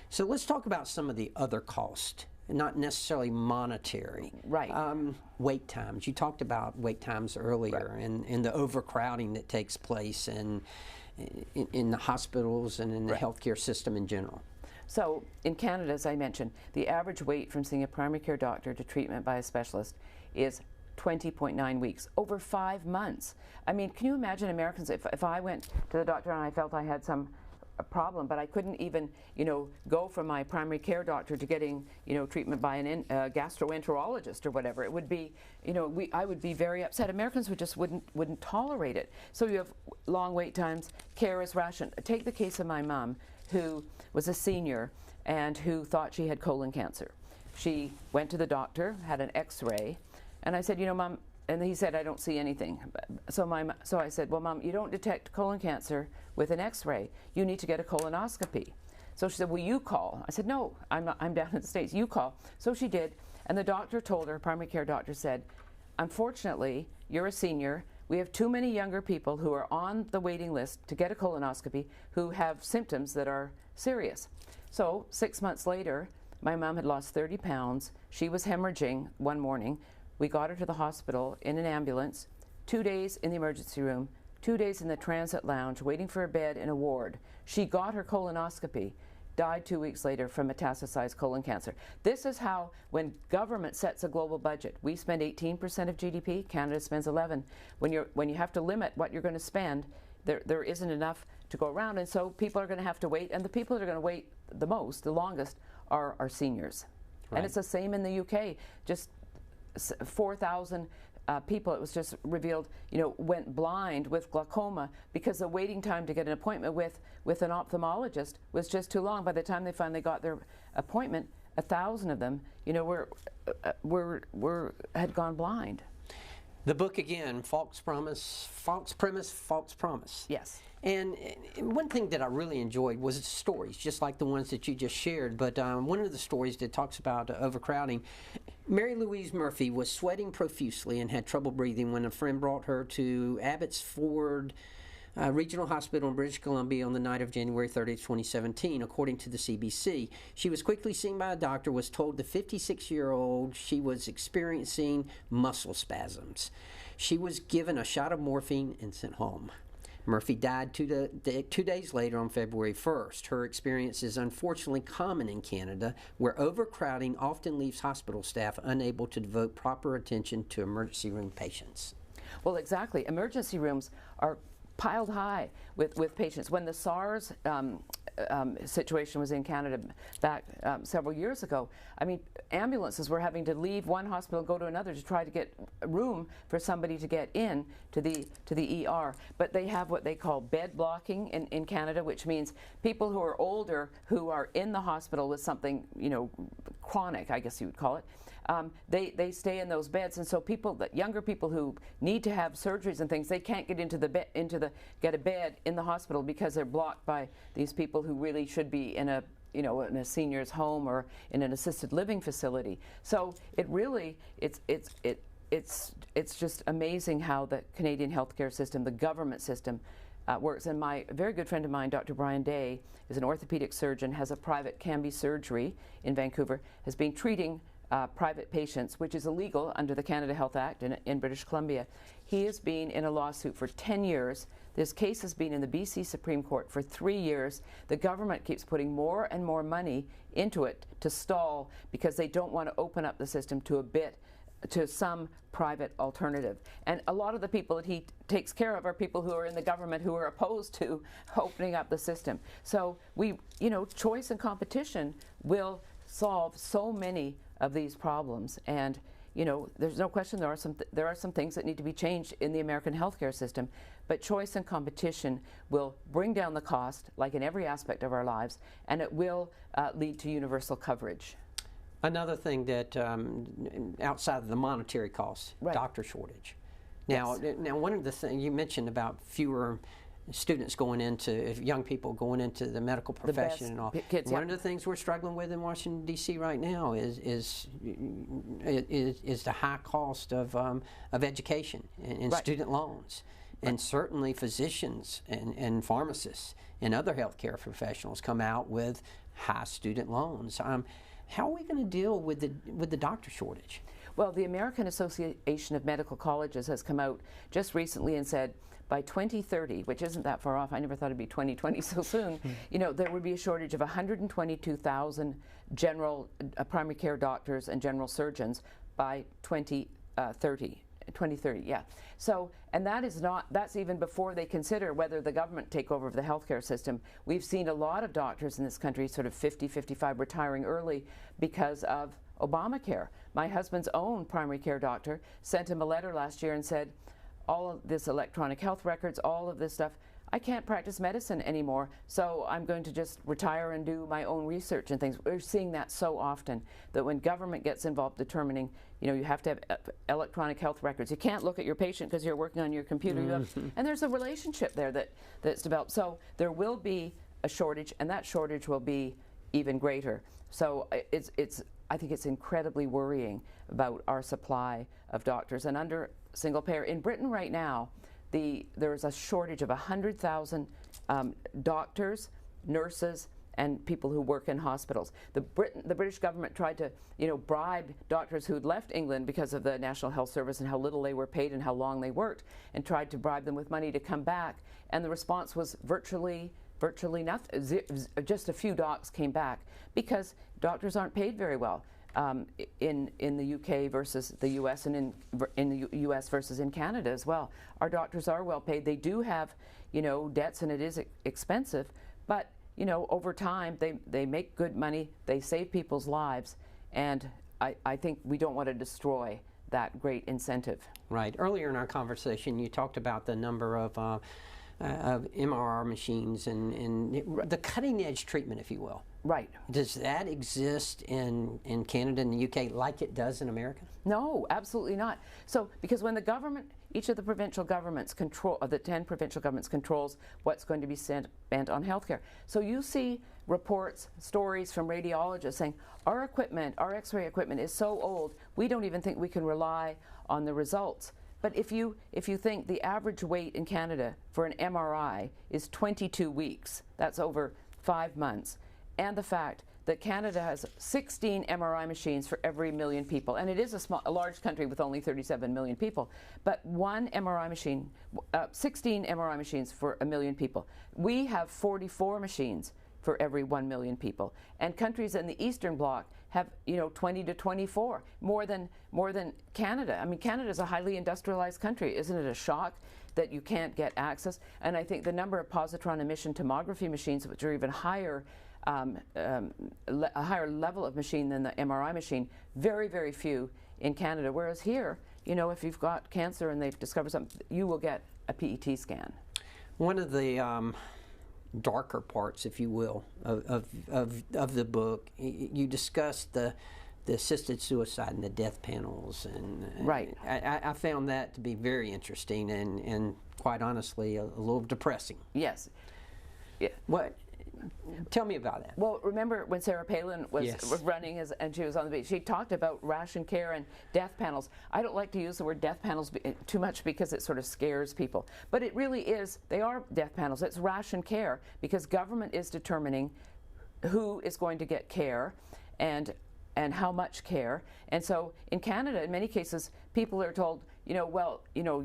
So let's talk about some of the other costs. Not necessarily monetary. Right. Wait times. You talked about wait times earlier, right, and the overcrowding that takes place in the hospitals and in the healthcare system in general. So in Canada, as I mentioned, the average wait from seeing a primary care doctor to treatment by a specialist is 20.9 weeks, over 5 months. I mean, can you imagine Americans, if I went to the doctor and I felt I had a problem, but I couldn't even, you know, go from my primary care doctor to getting, you know, treatment by an gastroenterologist or whatever. It would be, you know, I would be very upset. Americans wouldn't tolerate it. So you have long wait times. Care is rationed. Take the case of my mom, who was a senior and who thought she had colon cancer. She went to the doctor, had an X-ray, and I said, you know, Mom, and he said, I don't see anything. So I said, well, Mom, you don't detect colon cancer with an X-ray. You need to get a colonoscopy. So she said, will you call? I said, no, I'm down in the States. You call. So she did, and the doctor told her, primary care doctor said, unfortunately, you're a senior. We have too many younger people who are on the waiting list to get a colonoscopy who have symptoms that are serious. So 6 months later, my mom had lost 30 pounds. She was hemorrhaging one morning. We got her to the hospital in an ambulance, 2 days in the emergency room, 2 days in the transit lounge, waiting for a bed in a ward. She got her colonoscopy, died 2 weeks later from metastasized colon cancer. This is how, when government sets a global budget, we spend 18% of GDP, Canada spends 11%. When you have to limit what you're going to spend, there isn't enough to go around, and so people are going to have to wait, and the people that are going to wait the most, the longest, are seniors. Right. And it's the same in the UK. Just 4,000 people, it was just revealed, you know, went blind with glaucoma because the waiting time to get an appointment with an ophthalmologist was just too long. By the time they finally got their appointment, 1,000 of them, you know, had gone blind. The book again, false premise, false promise. Yes. And one thing that I really enjoyed was the stories, just like the ones that you just shared. But one of the stories that talks about overcrowding, Mary Louise Murphy was sweating profusely and had trouble breathing when a friend brought her to Abbotsford Regional Hospital in British Columbia on the night of January 30th, 2017, according to the CBC. She was quickly seen by a doctor, was told the 56-year-old she was experiencing muscle spasms. She was given a shot of morphine and sent home. Murphy died 2 days later on February 1st. Her experience is unfortunately common in Canada, where overcrowding often leaves hospital staff unable to devote proper attention to emergency room patients. Well, exactly. Emergency rooms are piled high with patients. When the SARS situation was in Canada back several years ago, I mean, ambulances were having to leave one hospital and go to another to try to get room for somebody to get in to the ER. But they have what they call bed blocking in Canada, which means people who are older who are in the hospital with something, you know, chronic, I guess you would call it, they stay in those beds, and so younger people who need to have surgeries and things, they can't get get a bed in the hospital because they're blocked by these people who really should be in a senior's home or in an assisted living facility. So it really it's just amazing how the Canadian healthcare system, the government system, works. And my very good friend of mine, Dr. Brian Day, is an orthopedic surgeon, has a private Cambie surgery in Vancouver, has been treating private patients, which is illegal under the Canada Health Act in British Columbia. He has been in a lawsuit for 10 years. This case has been in the BC Supreme Court for 3 years. The government keeps putting more and more money into it to stall because they don't want to open up the system to some private alternative. And a lot of the people that he takes care of are people who are in the government who are opposed to opening up the system. So choice and competition will solve so many of these problems. And there's no question there are some things that need to be changed in the American healthcare system, but choice and competition will bring down the cost, like in every aspect of our lives, and it will lead to universal coverage. Another thing that outside of the monetary costs, Right. doctor shortage. Now, Yes. now one of the things you mentioned about fewer students going into, young people going into the medical profession best and all. kids, One yeah. of the things we're struggling with in Washington D.C. right now is the high cost of education and Right. student loans. And certainly physicians and pharmacists and other healthcare professionals come out with high student loans. How are we going to deal with the doctor shortage? Well, the American Association of Medical Colleges has come out just recently and said by 2030, which isn't that far off, I never thought it'd be 2020 so soon, you know, there would be a shortage of 122,000 general primary care doctors and general surgeons by 2030. 2030, yeah. So, and that is not, that's even before they consider whether the government take over the healthcare system. We've seen a lot of doctors in this country, sort of 50, 55, retiring early because of Obamacare. My husband's own primary care doctor sent him a letter last year and said, all of this electronic health records, all of this stuff, I can't practice medicine anymore, so I'm going to just retire and do my own research and things. We're seeing that so often, that when government gets involved determining, you know, you have to have electronic health records. You can't look at your patient because you're working on your computer. You have, and there's a relationship there that's developed. So there will be a shortage, and that shortage will be even greater. So I think it's incredibly worrying about our supply of doctors. And under single payer, in Britain right now, there's a shortage of 100,000 doctors, nurses, and people who work in hospitals. The British government tried to, you know, bribe doctors who'd left England because of the National Health Service and how little they were paid and how long they worked, and tried to bribe them with money to come back. And the response was virtually nothing. Just a few docs came back because doctors aren't paid very well. In the UK versus the US, and in the US versus in Canada as well. Our doctors are well paid. They do have, you know, debts, and it is expensive, but you know, over time they make good money, they save people's lives, and I think we don't want to destroy that great incentive. Right. Earlier in our conversation, you talked about the number of MRI machines and the cutting edge treatment, if you will. Right. Does that exist in Canada and the UK like it does in America? No, absolutely not. So, because when the government, each of the provincial governments the 10 provincial governments controls what's going to be spent on healthcare. So you see reports, stories from radiologists saying, our equipment, our x-ray equipment is so old, we don't even think we can rely on the results. But if you think the average wait in Canada for an MRI is 22 weeks, that's over 5 months, and the fact that Canada has 16 MRI machines for every million people, and it is a large country with only 37 million people, but 16 MRI machines for a million people. We have 44 machines for every 1 million people, and countries in the Eastern Bloc have, you know, 20 to 24, more than Canada. I mean, Canada is a highly industrialized country. Isn't it a shock that you can't get access? And I think the number of positron emission tomography machines, which are even higher, a higher level of machine than the MRI machine, very, very few in Canada. Whereas here, you know, if you've got cancer and they've discovered something, you will get a PET scan. One of the darker parts, if you will, of the book, you discussed the assisted suicide and the death panels, and right. I found that to be very interesting and quite honestly a little depressing. Yes. Yeah. What? Tell me about that. Well, remember when Sarah Palin was running and she was on the beach, she talked about ration care and death panels. I don't like to use the word death panels too much because it sort of scares people. But it really is, they are death panels. It's ration care because government is determining who is going to get care and how much care. And so in Canada, in many cases, people are told, you know, well, you know,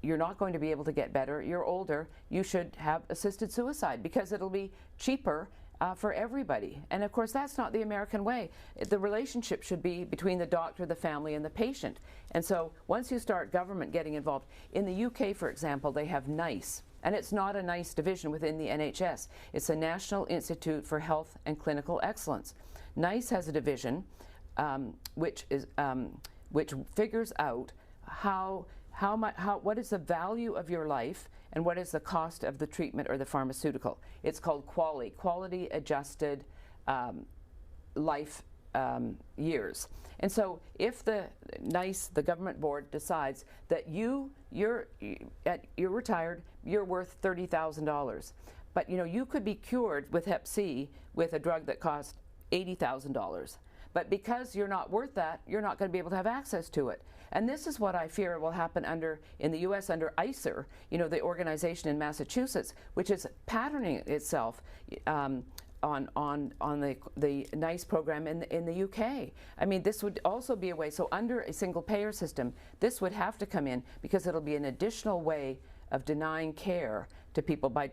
you're not going to be able to get better, you're older, you should have assisted suicide because it'll be cheaper for everybody. And of course that's not the American way. The relationship should be between the doctor, the family, and the patient. And so once you start government getting involved, in the UK, for example, they have NICE, and it's not a NICE division within the NHS. It's a National Institute for Health and Clinical Excellence. NICE has a division which figures out what is the value of your life and what is the cost of the treatment or the pharmaceutical. It's called quality adjusted life years. And so if the the government board, decides that you're retired, you're worth $30,000, but you could be cured with Hep C with a drug that costs $80,000. But because you're not worth that, you're not going to be able to have access to it. And this is what I fear will happen in the U.S. under ICER, the organization in Massachusetts, which is patterning itself on the NICE program in the UK. I mean, this would also be a way. So under a single payer system, this would have to come in, because it'll be an additional way of denying care to people by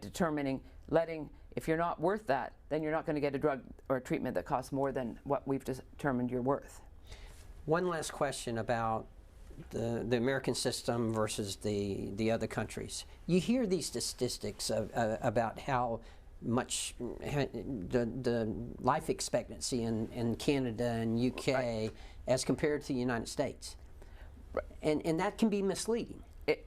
if you're not worth that, then you're not going to get a drug or a treatment that costs more than what we've determined you're worth. One last question about the American system versus the other countries. You hear these statistics about how much the life expectancy in Canada and UK Right. as compared to the United States. And that can be misleading.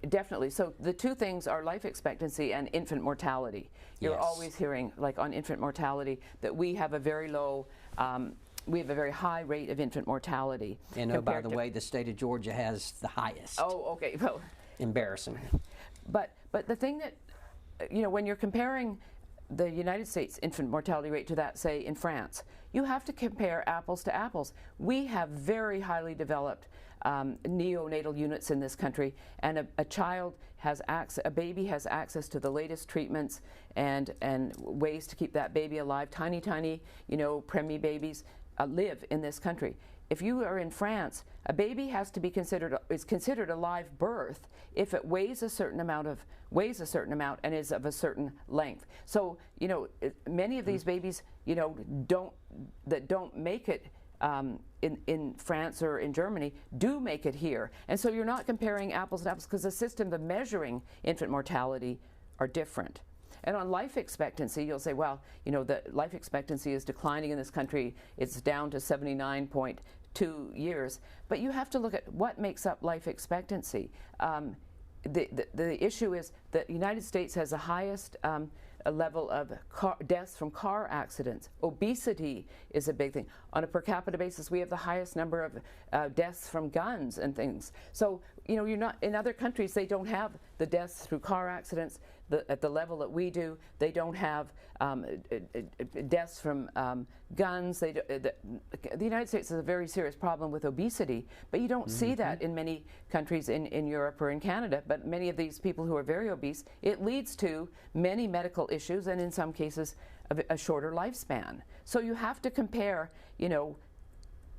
Definitely. So the two things are life expectancy and infant mortality. You're Yes. always hearing, like on infant mortality, that we have a very low, we have a very high rate of infant mortality. And oh, by the way, the state of Georgia has the highest. Oh, okay. Well, embarrassing. But the thing that, when you're comparing the United States infant mortality rate to that, say, in France, you have to compare apples to apples. We have very highly developed neonatal units in this country, and a baby has access to the latest treatments and ways to keep that baby alive. Tiny, preemie babies live in this country. If you are in France, a baby is considered a live birth if it weighs a certain amount and is of a certain length. So many of these babies don't make it in France or in Germany do make it here. And so you're not comparing apples to apples, because the system of measuring infant mortality are different. And on life expectancy, you'll say, well, the life expectancy is declining in this country. It's down to 79.2 years. But you have to look at what makes up life expectancy. The issue is that the United States has the highest level of deaths from car accidents. Obesity is a big thing. On a per capita basis, we have the highest number of deaths from guns and things. So, you're not, in other countries, they don't have the deaths through car accidents at the level that we do. They don't have deaths from guns. The United States has a very serious problem with obesity, but you don't see that in many countries in Europe or in Canada. But many of these people who are very obese, it leads to many medical issues, and in some cases a shorter lifespan. So you have to compare,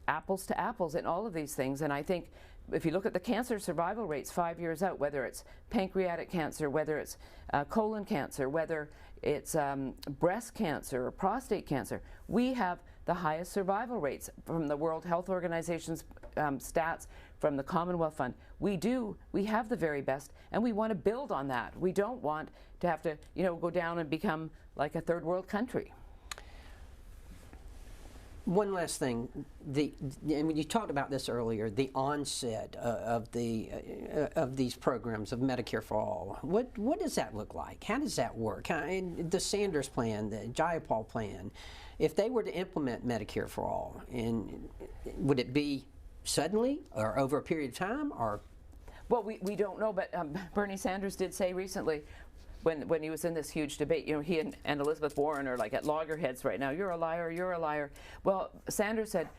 apples to apples in all of these things. And I think if you look at the cancer survival rates 5 years out, whether it's pancreatic cancer, whether it's colon cancer, whether it's breast cancer or prostate cancer, we have the highest survival rates from the World Health Organization's stats, from the Commonwealth Fund. We have the very best, and we want to build on that. We don't want to have to, go down and become like a third world country. One last thing, and you talked about this earlier, the onset of these programs of Medicare for All. What does that look like? How does that work? The Sanders plan, the Jayapal plan, if they were to implement Medicare for All, and would it be suddenly or over a period of time, or? Well, we don't know, but Bernie Sanders did say recently, when he was in this huge debate, he and Elizabeth Warren are like at loggerheads right now. You're a liar, you're a liar. Well, Sanders said,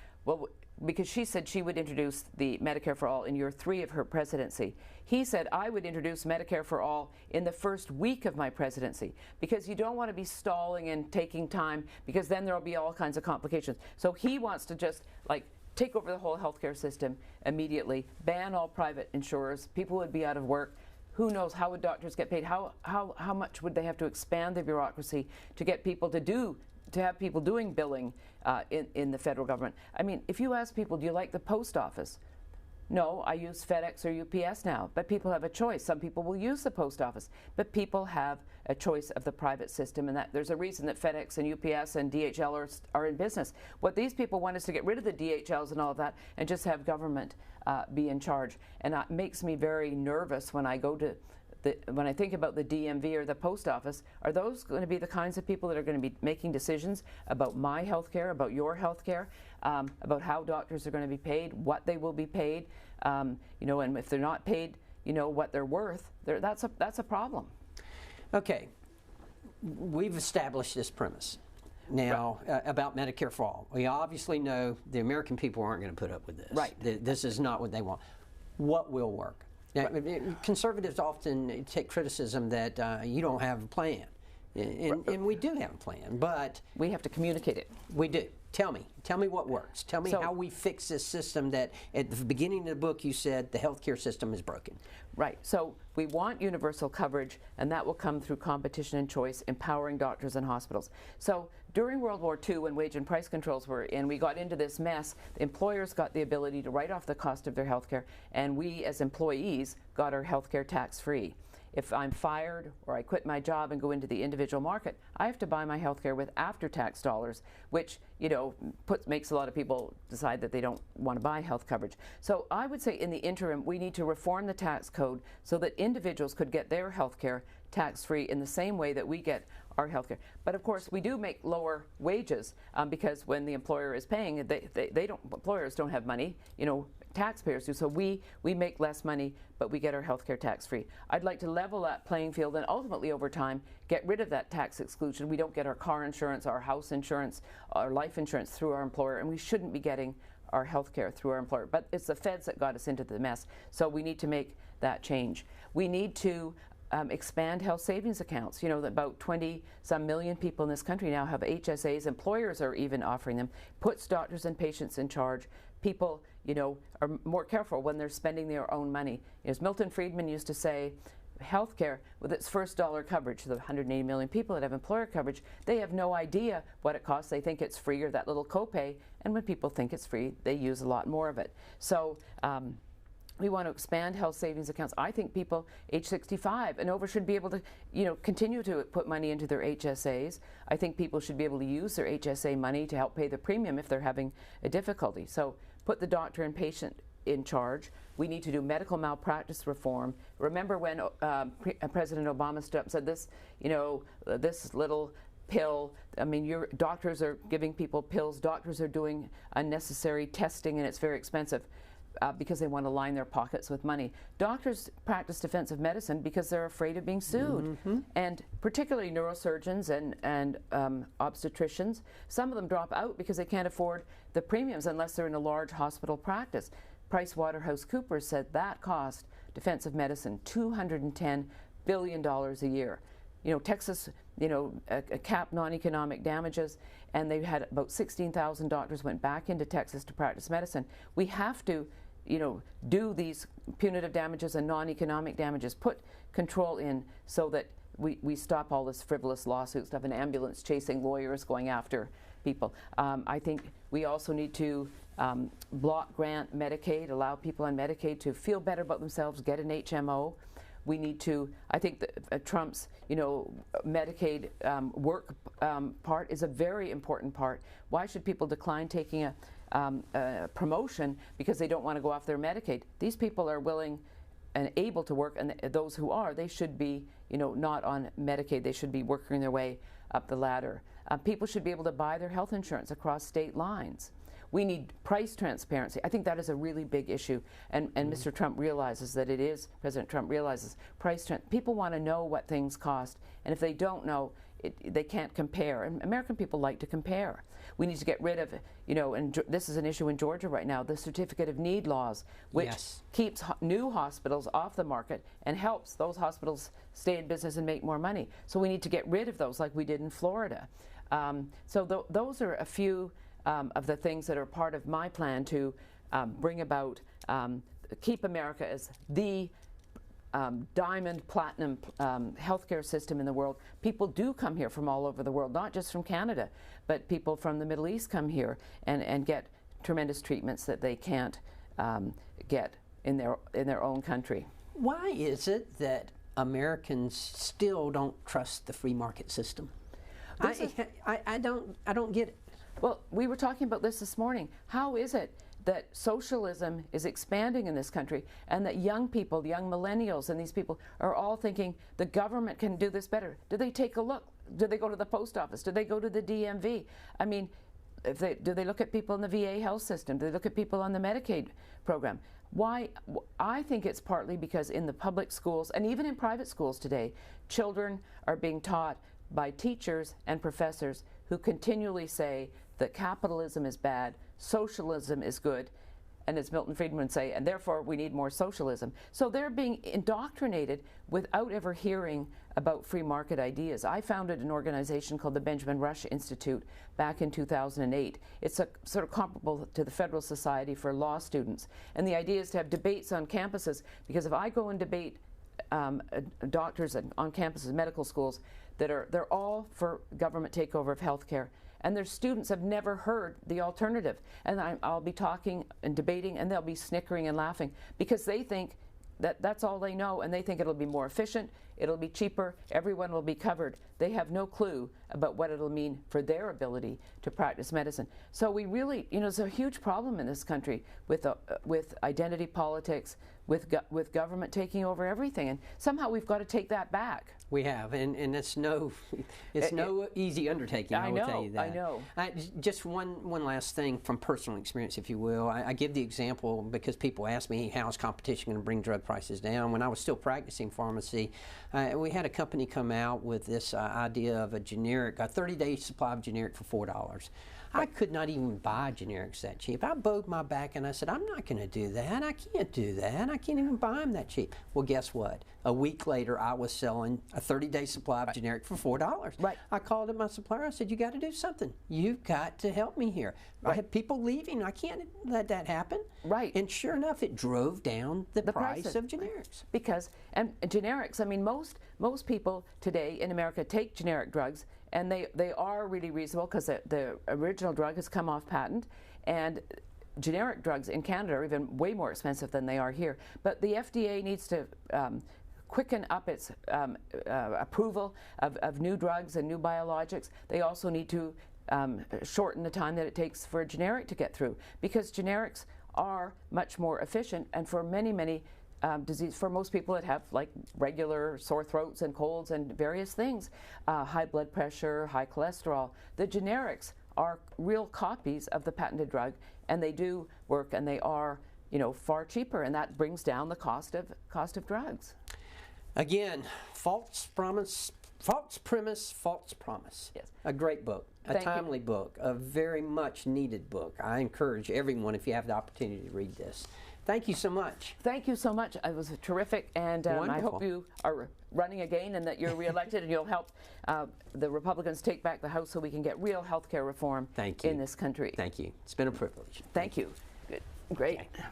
because she said she would introduce the Medicare for All in year 3 of her presidency. He said, I would introduce Medicare for All in the first week of my presidency, because you don't want to be stalling and taking time, because then there'll be all kinds of complications. So he wants to just take over the whole healthcare system immediately, ban all private insurers, people would be out of work. Who knows, how would doctors get paid? How much would they have to expand the bureaucracy to get people to have people doing billing in the federal government? I mean, if you ask people, do you like the post office? No, I use FedEx or UPS now, but people have a choice. Some people will use the post office, but people have a choice of the private system, and that there's a reason that FedEx and UPS and DHL are in business. What these people want is to get rid of the DHLs and all of that and just have government be in charge. And it makes me very nervous when I go to when I think about the DMV or the post office, are those going to be the kinds of people that are going to be making decisions about my health care, about your health care, about how doctors are going to be paid, what they will be paid, you know, and if they're not paid, you know, what they're worth, that's a problem. Okay, we've established this premise now about Medicare for all. We obviously know the American people aren't going to put up with this. Right. This is not what they want. What will work? Now, conservatives often take criticism that you don't have a plan. And we do have a plan, but we have to communicate it. We do. Tell me what works. Tell me how we fix this system that at the beginning of the book you said the healthcare system is broken. Right. So we want universal coverage, and that will come through competition and choice, empowering doctors and hospitals. So during World War II, when wage and price controls were in, we got into this mess. The employers got the ability to write off the cost of their healthcare, and we as employees got our healthcare tax-free. If I'm fired or I quit my job and go into the individual market, I have to buy my health care with after-tax dollars, which, you know, makes a lot of people decide that they don't want to buy health coverage. So I would say in the interim, we need to reform the tax code so that individuals could get their health care tax-free in the same way that we get our health care. But of course, we do make lower wages because when the employer is paying, employers don't have money, you know, taxpayers do. So we make less money, but we get our health care tax-free. I'd like to level that playing field and ultimately over time get rid of that tax exclusion. We don't get our car insurance, our house insurance, our life insurance through our employer, and we shouldn't be getting our health care through our employer. But it's the feds that got us into the mess. So we need to make that change. We need to expand health savings accounts. You know, about 20-some million people in this country now have HSAs. Employers are even offering them. Puts doctors and patients in charge. People, you know, are more careful when they're spending their own money. As Milton Friedman used to say, healthcare, with its first dollar coverage, the 180 million people that have employer coverage, they have no idea what it costs. They think it's free or that little copay, and when people think it's free, they use a lot more of it. So we want to expand health savings accounts. I think people age 65 and over should be able to, you know, continue to put money into their HSAs. I think people should be able to use their HSA money to help pay the premium if they're having a difficulty. So put the doctor and patient in charge. We need to do medical malpractice reform. Remember when President Obama stood up and said this, you know, this little pill, I mean, your doctors are giving people pills, doctors are doing unnecessary testing, and it's very expensive. Because they want to line their pockets with money. Doctors practice defensive medicine because they're afraid of being sued. And particularly neurosurgeons and obstetricians, some of them drop out because they can't afford the premiums unless they're in a large hospital practice. PricewaterhouseCoopers said that cost defensive medicine $210 billion a year. You know, Texas, you know, capped non-economic damages, and they had about 16,000 doctors went back into Texas to practice medicine. We have to, you know, do these punitive damages and non-economic damages, put control in so that we stop all this frivolous lawsuit stuff, an ambulance chasing lawyers going after people. I think we also need to block grant Medicaid, allow people on Medicaid to feel better about themselves, get an HMO. We need to, I think that Trump's, you know, Medicaid work part is a very important part. Why should people decline taking a promotion because they don't want to go off their Medicaid? These people are willing and able to work, and those who are, they should be, you know, not on Medicaid. They should be working their way up the ladder. People should be able to buy their health insurance across state lines. We need price transparency. I think that is a really big issue, and Mr. Trump realizes that it is, President Trump realizes people want to know what things cost, and if they don't know, they can't compare, and American people like to compare. We need to get rid of, you know, and this is an issue in Georgia right now, the certificate of need laws, which keeps new hospitals off the market and helps those hospitals stay in business and make more money. So we need to get rid of those like we did in Florida. So those are a few of the things that are part of my plan to bring about, keep America as the diamond, platinum healthcare system in the world. People do come here from all over the world, not just from Canada, but people from the Middle East come here and get tremendous treatments that they can't get in their own country. Why is it that Americans still don't trust the free market system? I don't get it. Well, we were talking about this morning. How is it that socialism is expanding in this country, and that young people, young millennials and these people are all thinking the government can do this better. Do they take a look? Do they go to the post office? Do they go to the DMV? I mean, do they look at people in the VA health system? Do they look at people on the Medicaid program? Why? I think it's partly because in the public schools and even in private schools today, children are being taught by teachers and professors who continually say that capitalism is bad, socialism is good, and as Milton Friedman would say, and therefore we need more socialism. So they're being indoctrinated without ever hearing about free market ideas. I founded an organization called the Benjamin Rush Institute back in 2008. It's sort of comparable to the Federal Society for Law Students. And the idea is to have debates on campuses, because if I go and debate doctors on campuses, medical schools, they're all for government takeover of healthcare, and their students have never heard the alternative. And I'll be talking and debating, and they'll be snickering and laughing because they think that that's all they know, and they think it'll be more efficient, it'll be cheaper, everyone will be covered. They have no clue about what it'll mean for their ability to practice medicine. So we really, there's a huge problem in this country with identity politics, with government taking over everything, and somehow we've got to take that back. We have, and it's no easy undertaking. I will tell you that. I know. Just one last thing from personal experience, if you will. I give the example because people ask me, how is competition going to bring drug prices down? When I was still practicing pharmacy, we had a company come out with this idea of a 30-day supply of generic for $4. I could not even buy generics that cheap. I bowed my back and I said, I'm not going to do that. I can't do that. I can't even buy them that cheap. Well, guess what? A week later, I was selling a 30-day supply of generic for $4. Right. I called up my supplier. I said, you got to do something. You've got to help me here. Right. I have people leaving. I can't let that happen. Right. And sure enough, it drove down the price of generics. Because, and generics, I mean, most people today in America take generic drugs, and they are really reasonable because the original drug has come off patent, and generic drugs in Canada are even way more expensive than they are here. But the FDA needs to quicken up its approval of new drugs and new biologics. They also need to shorten the time that it takes for a generic to get through, because generics are much more efficient, and for many disease, for most people that have like regular sore throats and colds and various things, high blood pressure, high cholesterol, the generics are real copies of the patented drug, and they do work, and they are far cheaper, and that brings down the cost of drugs. Again, false premise, false promise. Yes. A great book, a timely book, a very much needed book. I encourage everyone, if you have the opportunity, to read this. Thank you so much. Thank you so much. It was terrific, and I hope you are running again and that you're reelected, and you'll help the Republicans take back the House so we can get real health care reform in this country. Thank you. It's been a privilege. Thank you. Good. Great. Okay.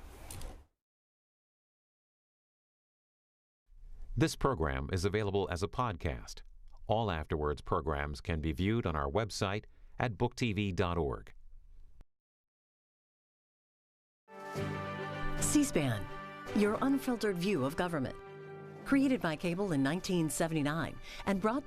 This program is available as a podcast. All Afterwards programs can be viewed on our website at booktv.org. C-SPAN, your unfiltered view of government. Created by cable in 1979 and brought